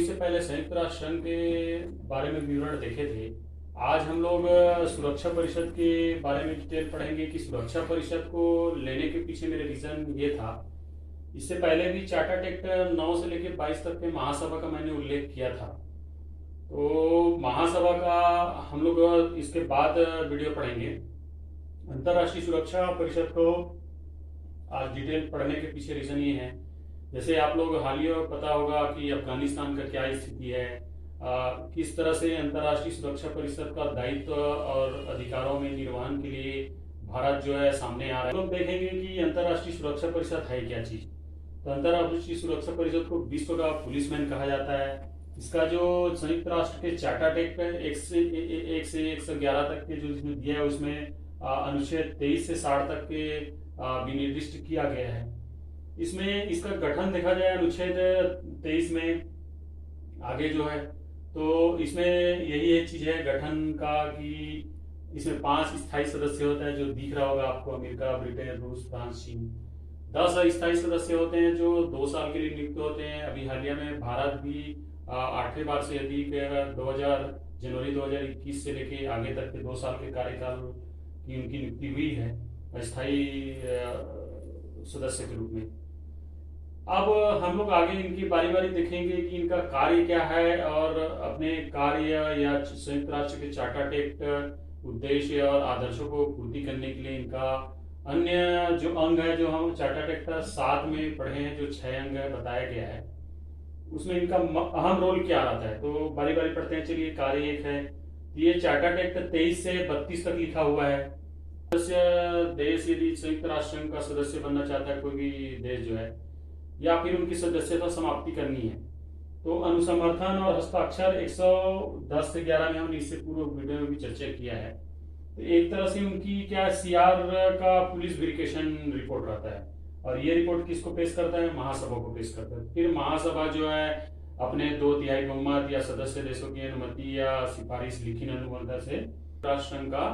इससे पहले संयुक्त राष्ट्र संघ के बारे में विवरण देखे थे। आज हम लोग सुरक्षा परिषद के बारे में डिटेल पढ़ेंगे कि सुरक्षा परिषद को लेने के पीछे मेरे रीजन ये था। इससे पहले भी चार्टर टेक्ट 9 से लेकर 22 तक के महासभा का मैंने उल्लेख किया था। तो महासभा का हम लोग इसके बाद वीडियो पढ़ेंगे। अंतर्राष्ट्रीय सुरक्षा परिषद को आज डिटेल पढ़ने के पीछे रीजन ये है, जैसे आप लोग हालिया पता होगा कि अफगानिस्तान का क्या स्थिति है, किस तरह से अंतर्राष्ट्रीय सुरक्षा परिषद का दायित्व और अधिकारों में निर्वहन के लिए भारत जो है सामने आ रहा है। लोग देखेंगे कि अंतर्राष्ट्रीय सुरक्षा परिषद है क्या चीज। तो अंतर्राष्ट्रीय सुरक्षा परिषद को विश्व का पुलिसमैन कहा जाता है। इसका जो संयुक्त राष्ट्र के चार्टर टेक्ट 1 से 111 तक के जो इसमें दिया है उसमें अनुच्छेद 23 से 60 तक के विनिर्दिष्ट किया गया है। इसमें इसका गठन देखा जाए अनुच्छेद 23 में आगे जो है, तो इसमें यही एक चीज है गठन का कि इसमें 5 स्थायी सदस्य होता है, जो दिख रहा होगा आपको, अमेरिका, ब्रिटेन, रूस, फ्रांस, चीन। 10 अस्थायी सदस्य होते हैं जो 2 साल के लिए नियुक्त होते हैं। अभी हालिया में भारत भी 8वें बार से अधिक जनवरी 2021 से लेके आगे तक के 2 साल के कार्यकाल की उनकी नियुक्ति हुई है अस्थायी सदस्य के रूप में। अब हम लोग आगे इनकी बारी बारी देखेंगे कि इनका कार्य क्या है और अपने कार्य या संयुक्त राष्ट्र के चार्टर टेक्ट उद्देश्य और आदर्शों को पूर्ति करने के लिए इनका अन्य जो अंग है, जो हम चार्टर टेक्ट 7 में पढ़े हैं, जो 6 अंग है बताया गया है, उसमें इनका अहम रोल क्या रहता है। तो बारी बारी पढ़ते हैं। चलिए, कार्य 1 है, ये चार्टर टेक्ट 23 से 32 तक लिखा हुआ है। सदस्य देश यदि संयुक्त राष्ट्र संघ का सदस्य बनना चाहता है, कोई भी देश जो है, या फिर उनकी सदस्यता समाप्ति करनी है, तो अनुसमर्थन और हस्ताक्षर 110 से 11 में हमने इससे पूर्व वीडियो में भी चर्चा किया है। तो एक तरह से उनकी क्या सीआर का पुलिस वेरिफिकेशन रिपोर्ट रहता है, और ये रिपोर्ट किसको पेश करता है? महासभा को पेश करता है। फिर महासभा जो है अपने 2/3 बहुमत या सदस्य देशों की अनुमति या सिफारिश लिखित अनुमोदन से राष्ट्र संघ का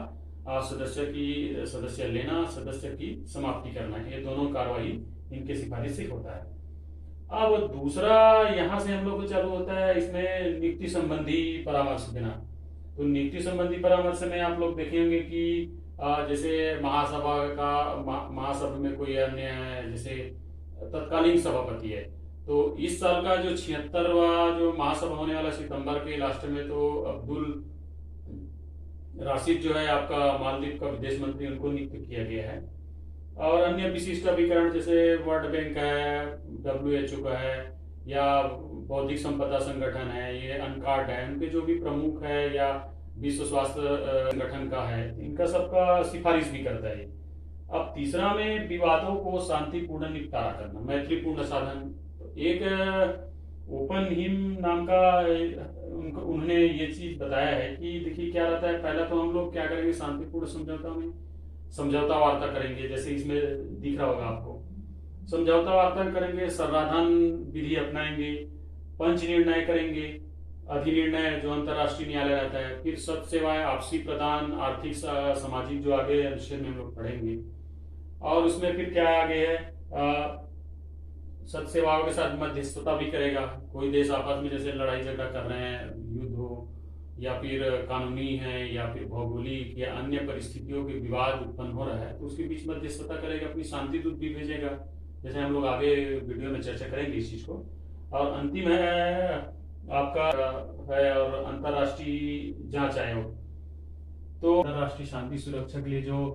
सदस्य लेना, सदस्य की समाप्ति करना, ये दोनों कार्रवाई इनके सिफारिश से होता है। अब दूसरा यहाँ से हम लोग को चालू होता है इसमें नियुक्ति संबंधी परामर्श देना। तो नियुक्ति संबंधी परामर्श में आप लोग देखेंगे कि जैसे महासभा में कोई अन्य है, जैसे तत्कालीन सभापति है, तो इस साल का जो 76वां जो महासभा होने वाला सितंबर के लास्ट में, तो अब्दुल राशिद जो है आपका मालदीव का विदेश मंत्री, उनको नियुक्त किया गया है। और अन्य विशिष्ट अभिकरण जैसे वर्ल्ड बैंक है, WHO का है, या बौद्धिक संपदा संगठन है, ये अनकार्ड है, उनके जो भी प्रमुख है, या विश्व स्वास्थ्य संगठन का है, इनका सबका सिफारिश भी करता है। अब तीसरा में विवादों को शांतिपूर्ण निपटारा करना, मैत्रीपूर्ण साधन। एक ओपन हिम नाम का उन्होंने ये चीज बताया है कि देखिए क्या रहता है। पहला तो हम लोग क्या करेंगे, शांतिपूर्ण समझौता में समझौता वार्ता करेंगे, जैसे इसमें दिख रहा होगा आपको, समझौता वार्ता करेंगे, संराधन विधि अपनाएंगे, पंच निर्णय करेंगे, अधिनिर्णय जो अंतर्राष्ट्रीय न्यायालय रहता है, फिर सब सेवाएं, आपसी प्रदान, आर्थिक सामाजिक, जो आगे अनुच्छेद में हम लोग पढ़ेंगे। और उसमें फिर क्या आगे है, सब सेवाओं के साथ मध्यस्थता भी करेगा। कोई देश आपस में जैसे लड़ाई झगड़ा कर रहे हैं, युद्ध हो, या फिर कानूनी है, या फिर भौगोलिक या अन्य परिस्थितियों के विवाद उत्पन्न हो रहा है, तो उसके बीच मध्यस्थता करेगा, अपनी शांति दूत भी भेजेगा, जैसे हम लोग आगे वीडियो में चर्चा करेंगे इस चीज को। और अंतिम है आपका है और अंतर्राष्ट्रीय जांच आयोग। तो अंतर्राष्ट्रीय शांति सुरक्षा के लिए जो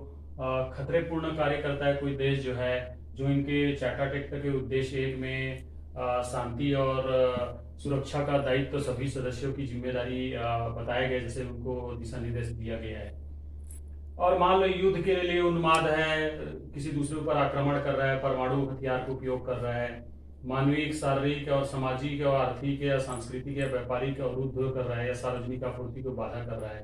खतरेपूर्ण कार्य करता है कोई देश जो है, जो इनके चार्टर टेक्ट के उद्देश्य 1 में शांति और सुरक्षा का दायित्व सभी सदस्यों की जिम्मेदारी बताया गया, जैसे उनको दिशा निर्देश दिया गया है। और मान लो युद्ध के लिए उन्माद है, किसी दूसरे पर आक्रमण कर रहा है, परमाणु हथियार का उपयोग कर रहा है, मानवीय, शारीरिक और सामाजिक और आर्थिक या सांस्कृतिक या व्यापारिक अवरुद्ध कर रहा है, या सार्वजनिक आपूर्ति को बाधा कर रहा है,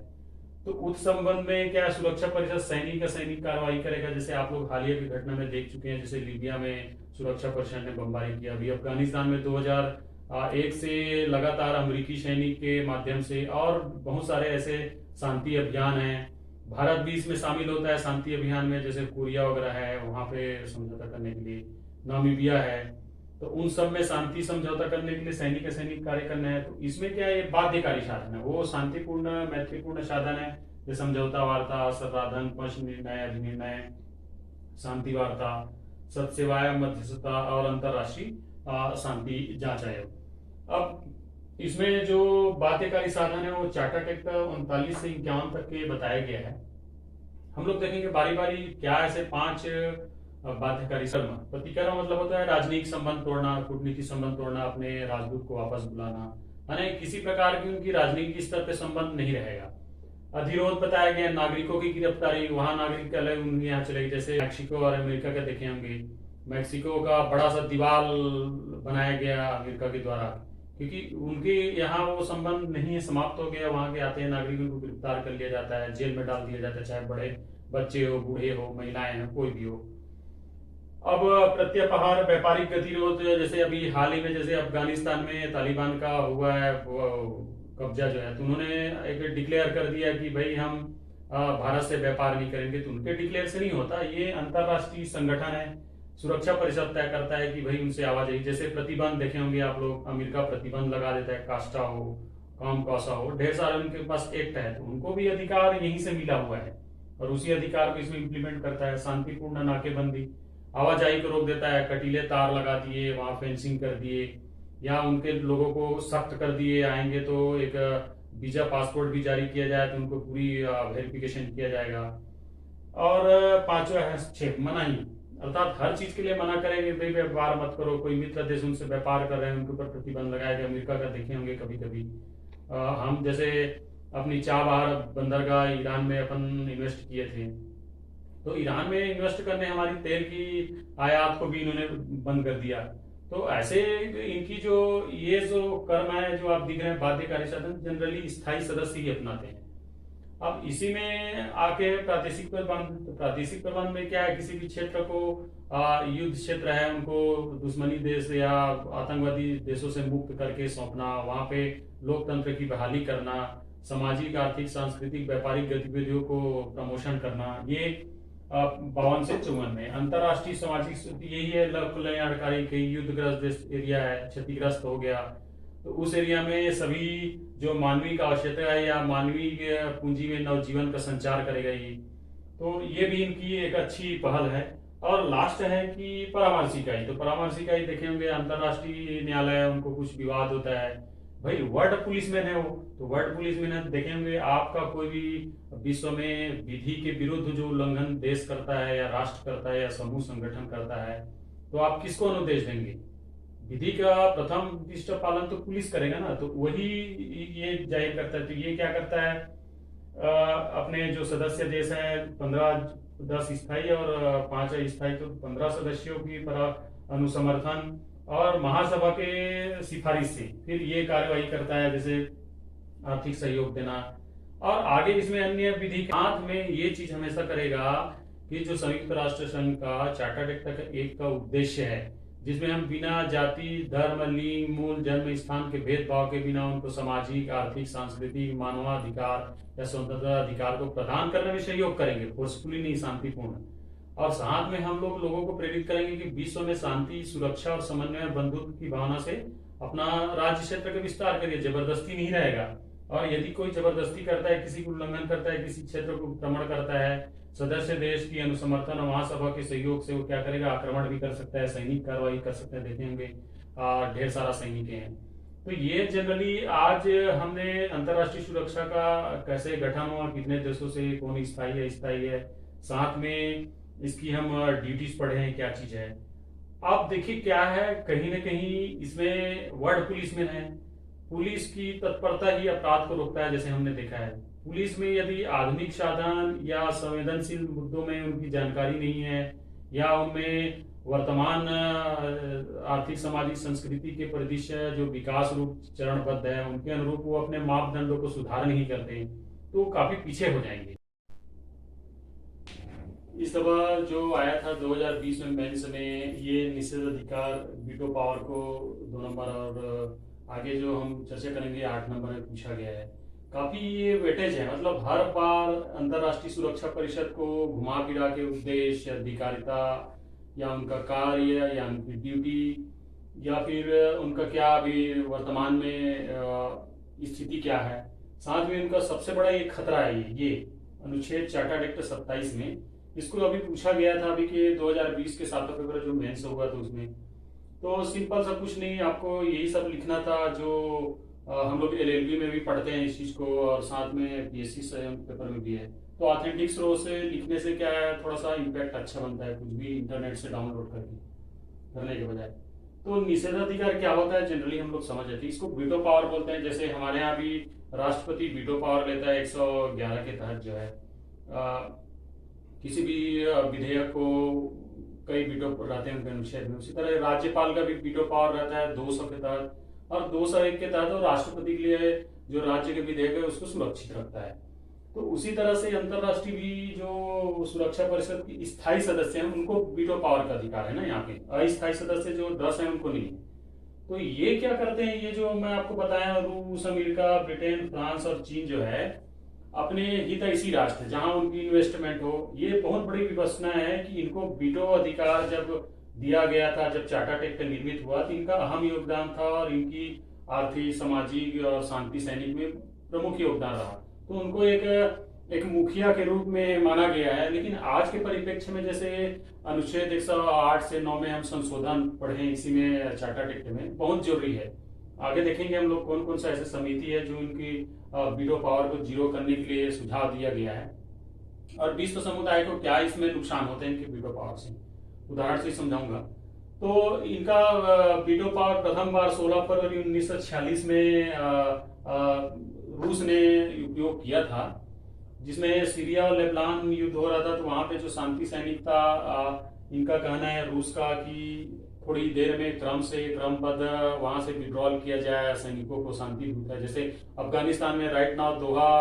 तो उस संबंध में क्या सुरक्षा परिषद सैनिक कार्रवाई करेगा। जैसे आप लोग हालिया की घटना में देख चुके हैं, जैसे लीबिया में सुरक्षा परिषद ने बमबारी किया, अभी अफगानिस्तान में 2001 से लगातार अमेरिकी सैनिक के माध्यम से, और बहुत सारे ऐसे शांति अभियान हैं। भारत भी इसमें शामिल होता है शांति अभियान में, जैसे कोरिया वगैरह है, वहां पे समझौता करने के लिए। नामीबिया है, तो उन सब में शांति समझौता करने के लिए सैनिक कार्य करना है। तो इसमें क्या है, ये बाध्यकारी साधन है, वो शांतिपूर्ण मैत्रीपूर्ण साधन है, ये समझौता, वार्ता, समाधान, पक्ष निर्णय, अधिनिर्णय, शांति वार्ता, सत्सेवाएं, मध्यस्थता और अंतरराष्ट्रीय शांति जांच आयोग। अब इसमें जो बाध्यकारी साधन है वो चार्टर एक्ट 39 से 51 तक के बताया गया है। हम लोग देखेंगे बारी बारी क्या ऐसे 5 बाध्यकारी शर्मा। प्रतिकरण मतलब होता है राजनीतिक संबंध तोड़ना, कूटनीतिक संबंध तोड़ना, अपने राजदूत को वापस बुलाना, यानी किसी प्रकार की उनकी राजनीतिक स्तर पे संबंध नहीं रहेगा। अधिरोध बताया गया, नागरिकों की गिरफ्तारी, वहां नागरिक अलग उनके यहाँ चलेगी, जैसे मैक्सिको और अमेरिका का देखे होंगे। मैक्सिको का बड़ा सा दीवार बनाया गया अमेरिका के द्वारा, क्योंकि उनके यहाँ वो संबंध नहीं है, समाप्त हो गया। वहां के आते हैं नागरिकों को गिरफ्तार कर लिया जाता है, जेल में डाल दिया जाता है, चाहे बड़े बच्चे हो, बूढ़े हो, महिलाएं हो, कोई भी हो। अब प्रत्यापहार, व्यापारिक गतिरोध, जैसे अभी हाल ही में जैसे अफगानिस्तान में तालिबान का हुआ है कब्जा जो है, तो उन्होंने एक डिक्लेयर कर दिया कि भाई हम भारत से व्यापार नहीं करेंगे। तो उनके डिक्लेयर से नहीं होता, ये अंतरराष्ट्रीय संगठन है, सुरक्षा परिषद तय करता है कि भाई उनसे आवाजाही। जैसे प्रतिबंध देखे होंगे आप लोग, अमेरिका प्रतिबंध लगा देता है, कास्टा हो, काम कौसा हो, ढेर सारे उनके पास एक्ट है, तो उनको भी अधिकार यहीं से मिला हुआ है और उसी अधिकार को इसमें इम्प्लीमेंट करता है। शांतिपूर्ण नाकेबंदी, आवाजाही को रोक देता है, कटीले तार लगा दिए, वहां फेंसिंग कर दिए, या उनके लोगों को सख्त कर दिए, आएंगे तो एक वीजा पासपोर्ट भी जारी किया जाए तो उनको पूरी वेरिफिकेशन किया जाएगा। और पांचवा हस्तक्षेप, मनाही, अर्थात हर चीज के लिए मना करेंगे, भाई व्यापार मत करो। कोई मित्र देश उनसे व्यापार कर रहे हैं, उनके ऊपर प्रतिबंध लगाया गया। अमेरिका का देखे होंगे कभी कभी, हम जैसे अपनी चाबहार बंदरगाह ईरान में अपन इन्वेस्ट किए थे, तो ईरान में इन्वेस्ट करने हमारी तेल की आयात को भी इन्होंने बंद कर दिया। तो ऐसे इनकी जो ये जो कर्म है जो आप दिख रहे हैं बाध्यकारी साधन, जनरली स्थायी सदस्य ही अपनाते हैं। अब इसी में आके प्रादेशिक प्रबंध, तो प्रादेशिक प्रबंध में क्या है, किसी भी क्षेत्र को युद्ध क्षेत्र है उनको दुश्मनी देश या आतंकवादी देशों से मुक्त करके सौंपना, वहां पे लोकतंत्र की बहाली करना, सामाजिक, आर्थिक, सांस्कृतिक, व्यापारिक गतिविधियों को प्रमोशन करना, ये 52 से 54 में। अंतरराष्ट्रीय सामाजिक यही है, कल्याणकारी, कई युद्धग्रस्त एरिया है, क्षतिग्रस्त हो गया, तो उस एरिया में सभी जो मानवीय का आवश्यकता है या मानवीय पूंजी में नवजीवन का संचार करेगा ये, तो ये भी इनकी एक अच्छी पहल है। और लास्ट है कि परामर्श इकाई, तो परामर्श इकाई देखे होंगे, अंतरराष्ट्रीय न्यायालय, उनको कुछ विवाद होता है, भाई वर्ल्ड पुलिसमैन है वो, तो वर्ल्ड पुलिसमैन देखे होंगे, आपका कोई भी विश्व में विधि के विरुद्ध जो उल्लंघन देश करता है या राष्ट्र करता है या समूह संगठन करता है, तो आप किसको अनुदेश देंगे? विधि का प्रथम दृष्टि पालन तो पुलिस करेगा ना, तो वही ये जाहिर करता है। तो ये क्या करता है, अपने जो सदस्य देश है 10 स्थायी और 5 स्थायी, तो 15 सदस्यों की पर अनुसमर्थन और महासभा के सिफारिश से फिर ये कार्यवाही करता है, जैसे आर्थिक सहयोग देना। और आगे इसमें अन्य विधि के हाथ में ये चीज हमेशा करेगा कि जो संयुक्त राष्ट्र संघ का चार्टर्ड एक्ट एक का उद्देश्य है, जिसमें हम बिना जाति, धर्म, लिंग, मूल, जन्म स्थान के भेदभाव के बिना उनको सामाजिक, आर्थिक, सांस्कृतिक, मानवाधिकार या स्वतंत्रता अधिकार को प्रदान करने में सहयोग करेंगे, फोर्सफुली नहीं, शांतिपूर्ण। और साथ में हम लोगों को प्रेरित करेंगे कि विश्व में शांति, सुरक्षा और समन्वय, बंधुत्व की भावना से अपना राज्य क्षेत्र का विस्तार करिए, जबरदस्ती नहीं रहेगा। और यदि कोई जबरदस्ती करता है, किसी को उल्लंघन करता है, किसी क्षेत्र को आक्रमण करता है, सदस्य देश की अनुसमर्थन और महासभा के सहयोग से वो क्या करेगा, आक्रमण भी कर सकता है, सैनिक कार्रवाई कर सकते हैं, देखे होंगे ढेर सारा सैनिक हैं। तो ये जनरली आज हमने अंतरराष्ट्रीय सुरक्षा का कैसे गठन हुआ, कितने देशों से, कौन स्थायी है, स्थायी है, साथ में इसकी हम ड्यूटीज पढ़े हैं, क्या चीज है। आप देखिए क्या है, कहीं ना कहीं इसमें वर्ल्ड पुलिसमैन है, पुलिस की तत्परता ही अपराध को रोकता है, जैसे हमने देखा है। पुलिस में यदि आधुनिक साधन या संवेदनशील मुद्दों में उनकी जानकारी नहीं है, या उनमें वर्तमान आर्थिक, सामाजिक, संस्कृति के परिदृश्य जो विकास रूप चरणबद्ध है, उनके अनुरूप वो अपने मापदंडों को सुधार नहीं करते, तो काफी पीछे हो जाएंगे। इस दफा जो आया था 2020 में मेंस में, ये निषेधाधिकार, वीटो पावर को 2 नंबर, और आगे जो हम चर्चा करेंगे 8 नंबर में पूछा गया है। काफी ये वेटेज है, मतलब हर बार अंतरराष्ट्रीय सुरक्षा परिषद को घुमा फिरा के उद्देश्य, अधिकारिता या उनका कार्य या उनकी ड्यूटी या फिर उनका क्या अभी वर्तमान में स्थिति क्या है। साथ में उनका सबसे बड़ा एक खतरा है ये अनुच्छेद चार्टर्ड एक्ट 27 में, इसको अभी पूछा गया था अभी के 2020 के सातों पेपर जो मेंस हुआ था उसमें। तो सिंपल सा कुछ नहीं, आपको यही सब लिखना था जो हम लोग एलएलबी में भी पढ़ते हैं इस चीज़ को, और साथ में पीएससी पेपर में भी है। तो ऑथेंटिक स्रोत से लिखने से क्या है, थोड़ा सा इम्पैक्ट अच्छा बनता है, कुछ भी इंटरनेट से डाउनलोड करके करने के बजाय। तो निषेधाधिकार क्या होता है जनरली हम लोग समझ जाते हैं, इसको वीटो पावर बोलते हैं। जैसे हमारे यहाँ भी राष्ट्रपति वीटो पावर लेता है 111 के तहत जो है, किसी भी विधेयक को कई वीटो रहते हैं उनके अनुच्छेद में। उसी तरह राज्यपाल का भी वीटो पावर रहता है 200 के तहत, और 201 के तहत और राष्ट्रपति के लिए जो राज्य के विधेयक है उसको सुरक्षित रखता है। तो उसी तरह से अंतरराष्ट्रीय भी जो सुरक्षा परिषद की स्थायी सदस्य हैं उनको वीटो पावर का अधिकार है ना, यहाँ पे अस्थायी सदस्य जो 10 हैं उनको नहीं। तो ये क्या करते हैं, ये जो मैं आपको बताया, रूस, अमेरिका, ब्रिटेन, फ्रांस और चीन जो है अपने हितैषी राष्ट्र जहां उनकी इन्वेस्टमेंट हो, ये बहुत बड़ी विवशना है कि इनको वीटो अधिकार जब दिया गया था, जब चार्टर्ड एक्ट निर्मित हुआ, तो इनका अहम योगदान था और इनकी आर्थिक, सामाजिक और शांति सैनिक में प्रमुख योगदान रहा। तो उनको एक मुखिया के रूप में माना गया है। लेकिन आज के परिप्रेक्ष्य में जैसे अनुच्छेद 108 से 9 में हम संशोधन पढ़े इसी में चार्टर्ड एक्ट में, बहुत जरूरी है। आगे देखेंगे हम लोग कौन कौन सा ऐसे समिति है जो उनकी वीटो पावर को जीरो करने के लिए सुझाव दिया गया है, और विश्व समुदाय को क्या इसमें नुकसान होते हैं इनके वीटो पावर से, उदाहरण से समझाऊंगा। तो इनका वीटो पावर प्रथम बार 16 फरवरी 1946 में रूस ने उपयोग किया था, जिसमें सीरिया और लेबनान युद्ध हो रहा था। तो वहां पे जो शांति सैनिक था, इनका कहना है रूस का कि थोड़ी देर में क्रमबद्ध वहां से विड्रॉल किया जाए, सैनिकों को शांति दूत है। जैसे अफगानिस्तान में राइट नाउ दोहा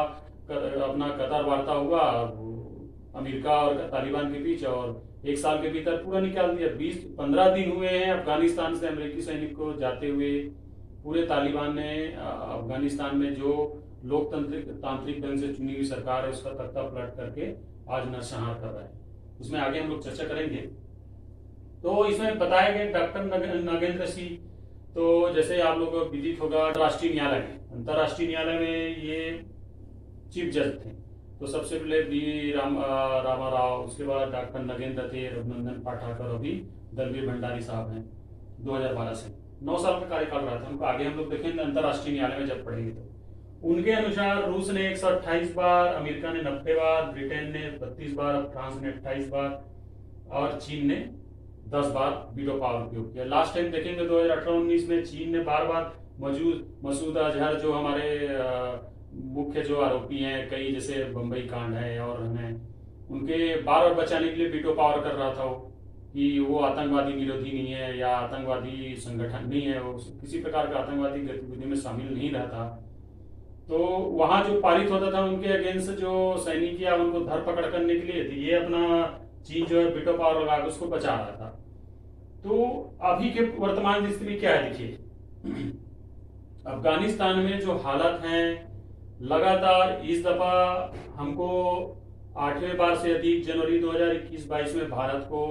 अपना कतार वार्ता हुआ अमेरिका और तालिबान के बीच, और 1 साल के भीतर पूरा निकाल दिया। 15 दिन हुए हैं अफगानिस्तान से अमेरिकी सैनिक को जाते हुए। पूरे तालिबान ने अफगानिस्तान में जो तांत्रिक ढंग से चुनी हुई सरकार है उसका तख्ता पलट करके आज नरसंहार कर रहा है। उसमें आगे हम लोग चर्चा करेंगे। तो इसमें बताया गया डॉक्टर नागेंद्र सिंह, तो जैसे आप लोगों को विदित होगा अंतर्राष्ट्रीय न्यायालय में ये चीफ जज थे। तो सबसे पहले बी रामा राव, उसके बाद डॉक्टर नगेंद्र थे, रघुनंदन पाठाकर, अभी दलवीर भंडारी साहब हैं। 2012 से 9 साल का कार्यकाल रहा था उनको। आगे हम लोग देखेंगे अंतर्राष्ट्रीय न्यायालय में जब पढ़ेंगे तो उनके अनुसार रूस ने 128 बार, अमेरिका ने 90 बार, ब्रिटेन ने 32 बार, फ्रांस ने 28 बार और चीन ने 10 बार वीटो पावर उपयोग किया। लास्ट टाइम देखेंगे 2018-19 में चीन ने बार मसूद अजहर जो हमारे मुख्य जो आरोपी हैं, कई जैसे बम्बई कांड है और हमें उनके बार बचाने के लिए वीटो पावर कर रहा था वो, कि वो आतंकवादी विरोधी नहीं है या आतंकवादी संगठन नहीं है, वो किसी प्रकार का आतंकवादी गतिविधि में शामिल नहीं रहता। तो वहां जो पारित होता था उनके अगेंस्ट जो सैनिक या उनको धरपकड़ करने के लिए, ये अपना चीन जो है वीटो पावर लगा के उसको बचा रहा था। तो अभी के वर्तमान स्थिति क्या है देखिए, अफगानिस्तान में जो हालत है लगातार इस दफा हमको 8वें बार से अधिक जनवरी 2021-22 में भारत को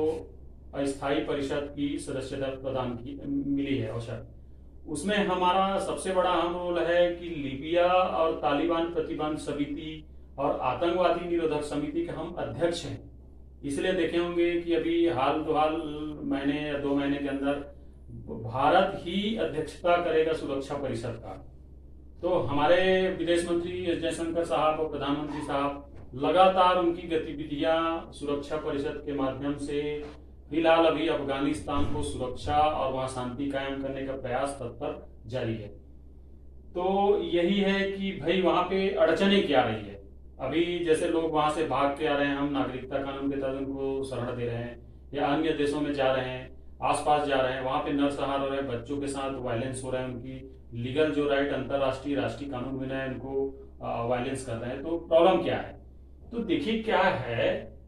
अस्थायी परिषद की सदस्यता प्रदान की मिली है अवसर। उसमें हमारा सबसे बड़ा अहम रोल है कि लीबिया और तालिबान प्रतिबंध समिति और आतंकवादी निरोधक समिति के हम अध्यक्ष हैं। इसलिए देखे होंगे कि अभी हाल महीने या 2 महीने के अंदर भारत ही अध्यक्षता करेगा सुरक्षा परिषद का। तो हमारे विदेश मंत्री एस जयशंकर साहब और प्रधानमंत्री साहब लगातार उनकी गतिविधियां सुरक्षा परिषद के माध्यम से फिलहाल अभी अफगानिस्तान को सुरक्षा और वहां शांति कायम करने का प्रयास तत्पर जारी है। तो यही है कि भाई वहां पे अड़चने क्या रही है। अभी जैसे लोग वहां से भाग के आ रहे हैं, हम नागरिकता कानून के तहत उनको शरण दे रहे हैं या अन्य देशों में जा रहे हैं, आसपास जा रहे हैं, वहां पे नरसंहार हो रहे हैं, बच्चों के साथ वायलेंस हो रहा है, उनकी लीगल जो राइट अंतरराष्ट्रीय राष्ट्रीय कानून में है उनको वायलेंस कर रहे हैं। तो प्रॉब्लम क्या है, तो देखिए क्या है,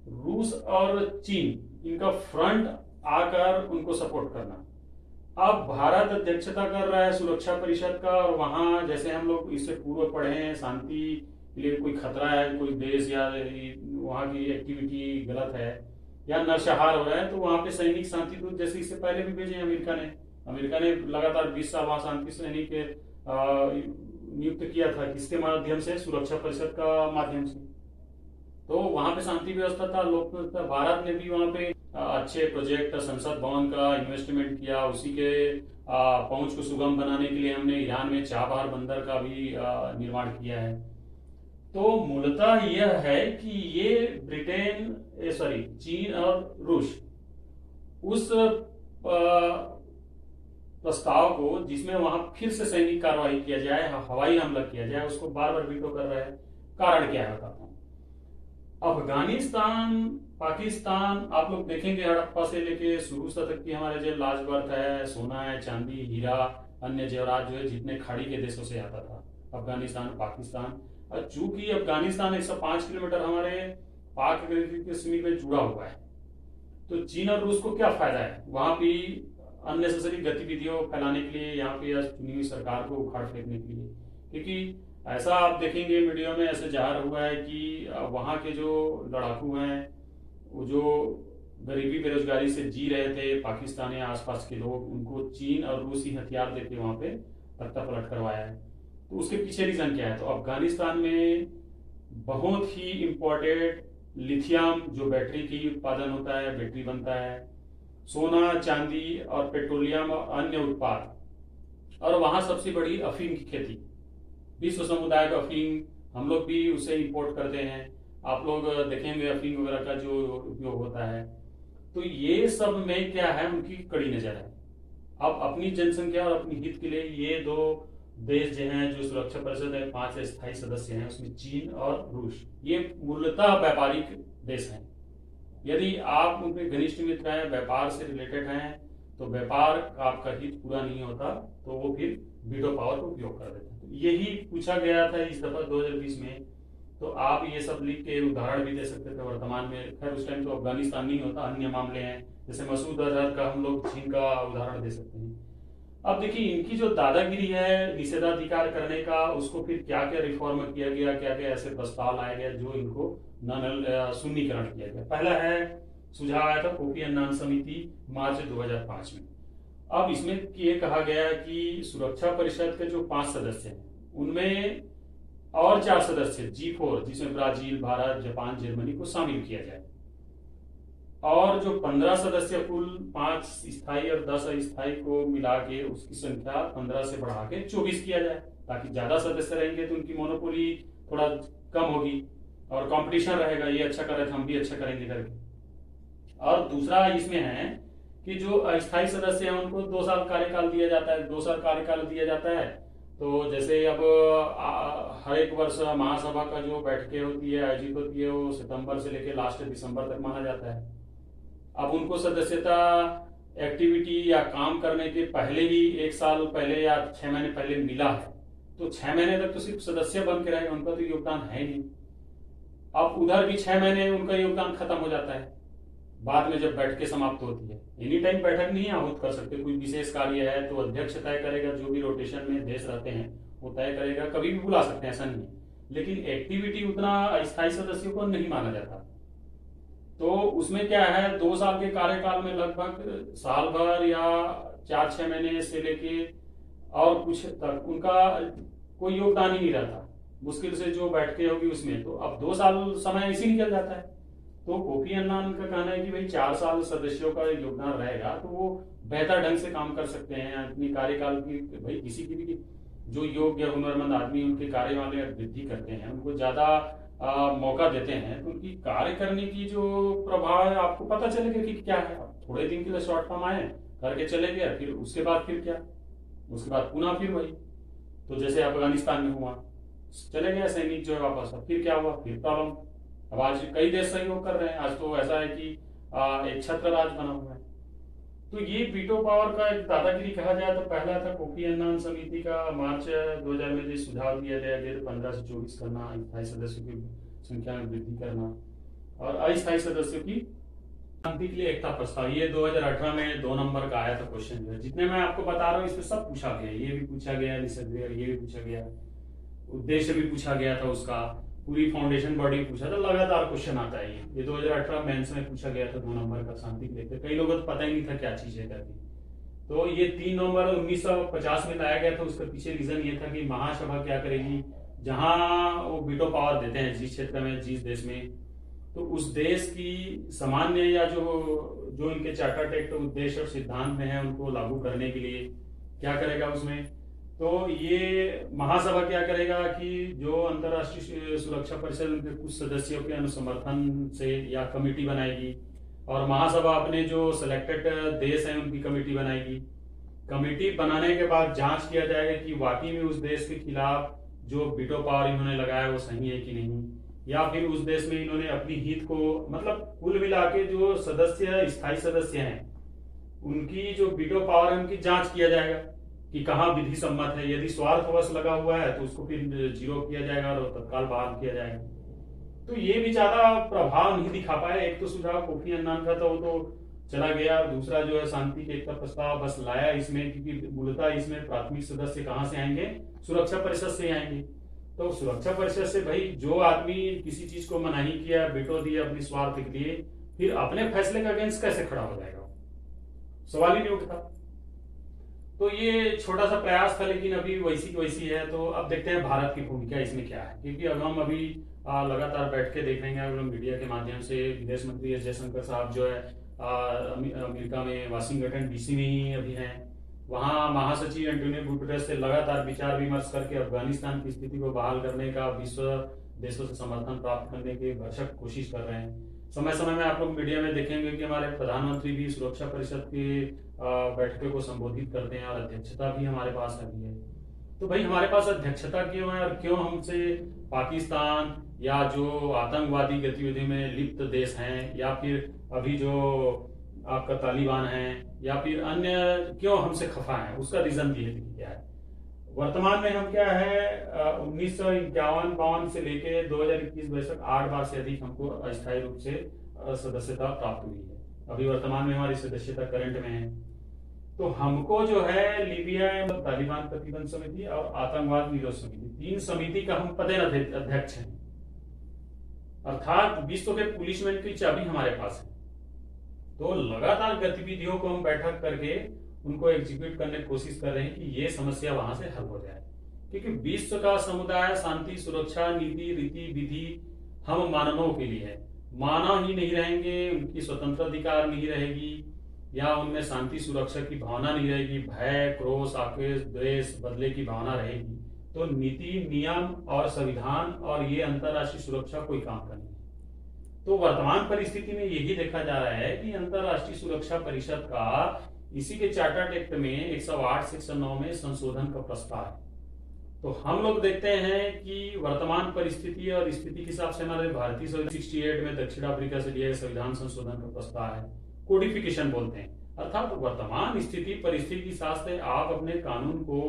रूस और चीन इनका फ्रंट आकर उनको सपोर्ट करना। अब भारत अध्यक्षता कर रहा है सुरक्षा परिषद का, और वहां जैसे हम लोग इससे पूर्व पढ़े हैं शांति के लिए कोई खतरा है, कोई देश या वहां की एक्टिविटी गलत है या नरसंहार हो रहा है, तो वहां पे सैनिक शांति दूत जैसे इससे पहले भी भेजे अमेरिका ने, अमेरिका ने लगातार 20 साल वहां शांति सैनिक के नियुक्त किया था, किसके माध्यम से? सुरक्षा परिषद का माध्यम से। तो वहां पे शांति व्यवस्था था, लोकतंत्र था। भारत ने भी वहां पे अच्छे प्रोजेक्ट, संसद भवन का इन्वेस्टमेंट किया, उसी के पहुंच को सुगम बनाने के लिए हमने ईरान में चाबहार बंदर का भी निर्माण किया है। तो मूलतः यह है कि ये चीन और रूस उस प्रस्ताव को, जिसमें वहां फिर से सैनिक कार्रवाई किया जाए, हवाई हमला किया जाए, उसको बार बार वीटो कर रहे हैं। कारण क्या है बताता हूं। अफगानिस्तान, पाकिस्तान, आप लोग देखेंगे हड़प्पा से लेके शुरू तक की हमारे जो लाज बर्थ है, सोना है, चांदी, हीरा, अन्य जेवरात जो है जितने खाड़ी के देशों से आता था, अफगानिस्तान, पाकिस्तान। और चूंकि अफगानिस्तान 105 किलोमीटर हमारे पाक के समीप में जुड़ा हुआ है, तो चीन और रूस को क्या फायदा है वहां भी अननेसेसरी गतिविधियों फैलाने के लिए, यहाँ पे चुनी हुई सरकार को उखाड़ फेंकने के लिए। क्योंकि ऐसा आप देखेंगे मीडिया में ऐसे जाहिर हुआ है कि वहां के जो लड़ाकू हैं, वो जो गरीबी बेरोजगारी से जी रहे थे, पाकिस्तान या आसपास के लोग, उनको चीन और रूसी हथियार देके वहां पे तख्ता पलट करवाया है। तो उसके पीछे रीजन क्या है? तो अफगानिस्तान में बहुत ही इंपॉर्टेंट लिथियम, जो बैटरी की उत्पादन होता है, बैटरी बनता है, सोना, चांदी और पेट्रोलियम और अन्य उत्पाद, और वहां सबसे बड़ी अफीम की खेती। विश्व समुदाय का अफीम, हम लोग भी उसे इंपोर्ट करते हैं। आप लोग देखेंगे अफीम वगैरह का जो उपयोग होता है। तो ये सब में क्या है, उनकी कड़ी नजर है। अब अपनी जनसंख्या और अपनी हित के लिए ये दो देश जो हैं, जो सुरक्षा परिषद है 5 स्थायी सदस्य हैं, उसमें चीन और रूस, ये मूलतः व्यापारिक देश हैं। यदि आप उनके घनिष्ठ मित्र हैं, व्यापार से रिलेटेड हैं, तो व्यापार का आपका हित पूरा नहीं होता तो वो फिर वीटो पावर का उपयोग कर देते हैं। तो यही पूछा गया था इस दफा 2020 में। तो आप ये सब लिख के उदाहरण भी दे सकते थे वर्तमान में। खैर उस टाइम तो अफगानिस्तान नहीं होता, अन्य मामले हैं, जैसे मसूद अजहर का हम लोग चीन का उदाहरण दे सकते हैं। अब देखिए इनकी जो दादागिरी है निषेधाधिकार करने का, उसको फिर क्या क्या रिफॉर्म किया गया, क्या क्या ऐसे प्रस्ताव लाए गए जो इनको सुन्नीकरण किया गया। पहला है सुझाव आया था कोफी अन्नान समिति मार्च 2005 में। अब इसमें ये कहा गया कि सुरक्षा परिषद के जो 5 सदस्य हैं, उनमें और 4 सदस्य G4, जिसमें ब्राजील, भारत, जापान, जर्मनी को शामिल किया जाए, और जो 15 सदस्य कुल 5 स्थायी और 10 अस्थायी को मिला के उसकी संख्या 15 से बढ़ा के 24 किया जाए, ताकि ज्यादा सदस्य रहेंगे तो उनकी मोनोपोली थोड़ा कम होगी और कंपटीशन रहेगा, ये अच्छा कर रहे थे हम भी अच्छा करेंगे करके। और दूसरा इसमें है कि जो अस्थायी सदस्य हैं उनको 2 साल कार्यकाल दिया जाता है। 2 साल कार्यकाल दिया जाता है तो जैसे अब हर एक वर्ष महासभा का जो बैठकें होती है, आयोजित होती है, वो सितंबर से लेकर लास्ट दिसंबर तक माना जाता है। अब उनको सदस्यता एक्टिविटी या काम करने के पहले ही 1 साल पहले या 6 महीने पहले मिला है, तो 6 महीने तक तो सिर्फ सदस्य बन के रहेगा, उनका तो योगदान है नहीं। अब उधर भी 6 महीने उनका योगदान खत्म हो जाता है बाद में जब बैठकें समाप्त होती है। एनी टाइम बैठक नहीं आहूत कर सकते, कोई विशेष कार्य है तो अध्यक्ष तय करेगा, जो भी रोटेशन में देश रहते हैं वो तय करेगा, कभी भी बुला सकते हैं, ऐसा नहीं है। लेकिन एक्टिविटी उतना अस्थायी सदस्यों को नहीं माना जाता। तो उसमें क्या है, 2 साल के कार्यकाल में लगभग साल भर या 4-6 महीने से लेके और कुछ तक उनका कोई योगदान ही नहीं रहता, मुश्किल से जो बैठकें होगी उसमें। तो अब 2 साल समय इसी निकल जाता है। तो कोफी अन्नान का कहना है कि भाई 4 साल सदस्यों का योगदान रहेगा तो वो बेहतर ढंग से काम कर सकते हैं अपनी कार्यकाल की। भाई किसी की भी जो योग्य हुनरमंद आदमी उनके कार्य वाले वृद्धि करते हैं, उनको ज्यादा मौका देते हैं, तो उनकी कार्य करने की जो प्रभाव है आपको पता चलेगा कि क्या है। थोड़े दिन के लिए शॉर्ट फॉर्म आए करके चले गए, फिर उसके बाद फिर क्या, उसके बाद पुनः फिर वही। तो जैसे अफगानिस्तान में हुआ, चले गए सैनिक जो है वापस, फिर क्या हुआ, फिर प्रॉब्लम। अब आज कई देश सहयोग कर रहे हैं, आज तो ऐसा है कि एक छत्र राज बना हुआ है। तो ये वीटो पावर का एक दादागिरी कहा जाए तो पहला था कोफी अन्नान समिति का मार्च 2000 में जो सुझाव दिया गया कि 15 से 24 करना, स्थायी सदस्यों की संख्या में वृद्धि करना और अस्थायी सदस्यों की शांति के लिए एकता प्रस्ताव, ये 2018 में 2 नंबर का आया था क्वेश्चन। जो जितने मैं आपको बता रहा हूँ इसमें सब पूछा गया, ये भी पूछा गया, ये भी पूछा गया, उद्देश्य भी पूछा गया था उसका, पूरी फाउंडेशन बॉडी पूछा था, लगातार क्वेश्चन आता है। ये 2018 मेंस में पूछा गया था 2 नंबर का शांति के लिए। कई लोगों को तो पता ही नहीं था क्या चीज है करके। तो ये 3 नवंबर 1950 में लाया गया था। उसका पीछे रीजन ये था कि महासभा क्या करेगी, जहां वो वीटो पावर देते हैं जिस क्षेत्र में, जिस देश में, तो उस देश की सामान्य या जो जो इनके चार्टर्ड एक्ट उद्देश्य और सिद्धांत में है उनको लागू करने के लिए क्या करेगा उसमें। तो ये महासभा क्या करेगा कि जो अंतर्राष्ट्रीय सुरक्षा परिषद उनके कुछ सदस्यों के अनुसमर्थन से या कमेटी बनाएगी, और महासभा अपने जो सिलेक्टेड देश हैं उनकी कमेटी बनाएगी। कमेटी बनाने के बाद जांच किया जाएगा कि वाकई में उस देश के खिलाफ जो वीटो पावर इन्होंने लगाया वो सही है कि नहीं, या फिर उस देश में इन्होंने अपनी हित को, मतलब कुल मिला के जो सदस्य, स्थायी सदस्य हैं, उनकी जो वीटो पावर है उनकी जांच किया जाएगा कि कहाँ विधि सम्मत है। यदि स्वार्थवश लगा हुआ है तो उसको फिर जीरो किया जाएगा और तत्काल बहाल किया जाएगा। तो ये भी ज्यादा प्रभाव नहीं दिखा पाया। एक तो सुझाव कोफी अन्नान का था, वो तो चला गया, और दूसरा जो है शांति के एकता प्रस्ताव बस लाया इसमें, क्योंकि मूलतः इसमें प्राथमिक सदस्य कहाँ से आएंगे, सुरक्षा परिषद से आएंगे। तो सुरक्षा परिषद से भाई जो आदमी किसी चीज को मनाही किया, वीटो दिया अपनी स्वार्थ के लिए, फिर अपने फैसले का अगेंस्ट कैसे खड़ा हो जाएगा, सवाल ही नहीं उठता। तो ये छोटा सा प्रयास था, लेकिन अभी वैसी की वैसी है। तो अब देखते हैं भारत की भूमिका इसमें क्या है, क्योंकि अब हम अभी लगातार बैठ के देख रहे हैं मीडिया के माध्यम से। विदेश मंत्री एस जयशंकर साहब जो है अमेरिका में वाशिंगटन डीसी में ही अभी हैं। वहाँ महासचिव एंटोनियो गुटेरेस से लगातार विचार विमर्श करके अफगानिस्तान की स्थिति को बहाल करने का विश्व देशों से समर्थन प्राप्त करने की भरसक कोशिश कर रहे हैं। समय समय में आप लोग मीडिया में देखेंगे कि हमारे प्रधानमंत्री भी सुरक्षा परिषद की बैठकों को संबोधित करते हैं, और अध्यक्षता भी हमारे पास अभी है। तो भाई हमारे पास अध्यक्षता क्यों है, और क्यों हमसे पाकिस्तान या जो आतंकवादी गतिविधि में लिप्त देश हैं, या फिर अभी जो आपका तालिबान है, या फिर अन्य क्यों हमसे खफा है, उसका रीजन भी क्या है। वर्तमान में हम क्या है 1951-52 से लेके 2021 तक 8 बार से अधिक हमको अस्थायी रूप से सदस्यता प्राप्त हुई है। अभी वर्तमान में हमारी सदस्यता करंट में है। तो हमको जो है लीबिया तालिबान प्रतिबंध समिति और आतंकवाद निरोध समिति, 3 समिति का हम पदेन अध्यक्ष हैं, अर्थात विश्व के पुलिसमैन की चाबी हमारे पास है। तो लगातार गतिविधियों को हम बैठक करके उनको एग्जीक्यूट करने की कोशिश कर रहे हैं कि ये समस्या वहां से हल हो जाए, क्योंकि विश्व का समुदाय शांति, सुरक्षा, नीति, रीति, विधि हम मानवों के लिए है। मानव ही नहीं रहेंगे, उनकी स्वतंत्र अधिकार नहीं रहेगी, या उनमें शांति सुरक्षा की भावना नहीं रहेगी, भय, क्रोध, आक्रोश, द्वेष, बदले की भावना रहेगी, तो नीति, नियम और संविधान और ये अंतर्राष्ट्रीय सुरक्षा कोई काम का नहीं है। तो वर्तमान परिस्थिति में यही देखा जा रहा है कि अंतर्राष्ट्रीय सुरक्षा परिषद का इसी के चार्टर्ड एक्ट में 108 सेक्शन 9 में संशोधन का प्रस्ताव है। तो हम लोग देखते हैं कि वर्तमान परिस्थिति और स्थिति के हिसाब से हमारे भारतीय संविधान 68 में दक्षिण अफ्रीका से लिया संविधान संशोधन का प्रस्ताव है, कोडिफिकेशन बोलते हैं। अर्थात वर्तमान स्थिति परिस्थिति के हिसाब से आप अपने कानून को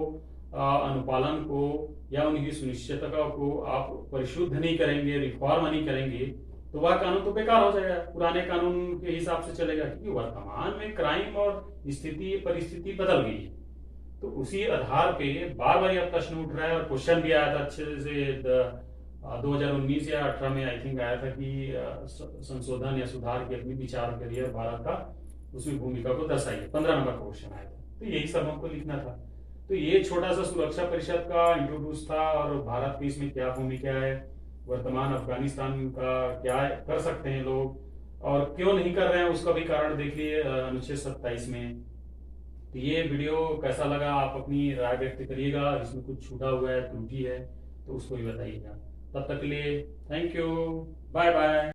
अनुपालन को या उनकी सुनिश्चितता को आप परिशुद्ध नहीं करेंगे, रिफॉर्म नहीं करेंगे, तो वह कानून तो बेकार हो जाएगा, पुराने कानून के हिसाब से चलेगा, क्योंकि वर्तमान में क्राइम और स्थिति परिस्थिति बदल गई है। तो उसी आधार पे बार बार यह प्रश्न उठ रहा है, और क्वेश्चन भी आया था अच्छे से 2019 या 18 में आई थिंक आया था कि संशोधन या सुधार की अपनी विचार करिए भारत का, उसमें भूमिका को दर्शाइए। 15 नंबर का क्वेश्चन आया था, तो यही सब हमको लिखना था। तो ये छोटा सा सुरक्षा परिषद का इंट्रोड्यूस था, और भारत की इसमें क्या भूमिका है, वर्तमान अफगानिस्तान का क्या कर सकते हैं लोग, और क्यों नहीं कर रहे हैं उसका भी कारण देखिए अनुच्छेद 27 में। तो ये वीडियो कैसा लगा, आप अपनी राय व्यक्त करिएगा, इसमें कुछ छूटा हुआ है, त्रुटि है तो उसको भी बताइएगा। तब तक के लिए थैंक यू, बाय बाय।